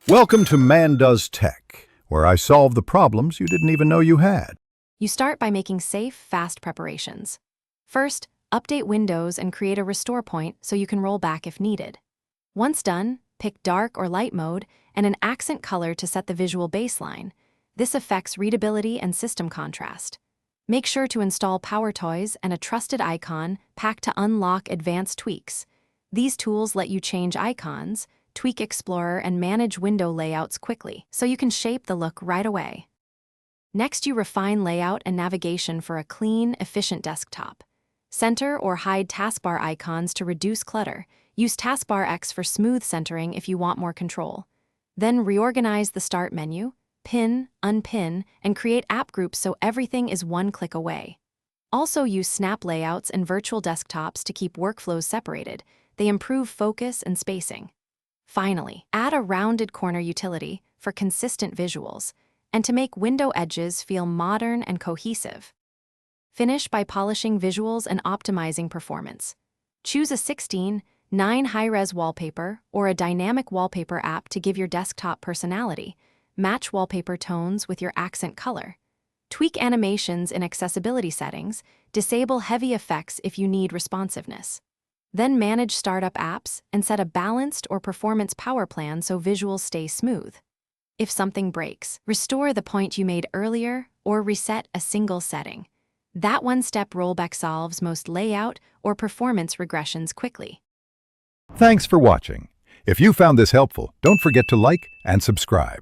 Welcome to Man Does Tech, where I solve the problems you didn't even know you had. You start by making safe, fast preparations. First, update Windows and create a restore point so you can roll back if needed. Once done, pick dark or light mode and an accent color to set the visual baseline. This affects readability and system contrast. Make sure to install Power Toys and a trusted icon pack to unlock advanced tweaks. These tools let you change icons, tweak Explorer, and manage window layouts quickly, so you can shape the look right away. Next, you refine layout and navigation for a clean, efficient desktop. Center or hide taskbar icons to reduce clutter. Use Taskbar X for smooth centering if you want more control. Then reorganize the Start menu, pin, unpin, and create app groups so everything is one click away. Also use snap layouts and virtual desktops to keep workflows separated. They improve focus and spacing. Finally, add a rounded corner utility for consistent visuals and to make window edges feel modern and cohesive. Finish by polishing visuals and optimizing performance. Choose a 16:9 high-res wallpaper or a dynamic wallpaper app to give your desktop personality. Match wallpaper tones with your accent color. Tweak animations in accessibility settings. Disable heavy effects if you need responsiveness. Then manage startup apps and set a balanced or performance power plan so visuals stay smooth. If something breaks, restore the point you made earlier or reset a single setting. That one-step rollback solves most layout or performance regressions quickly. Thanks for watching. If you found this helpful, don't forget to like and subscribe.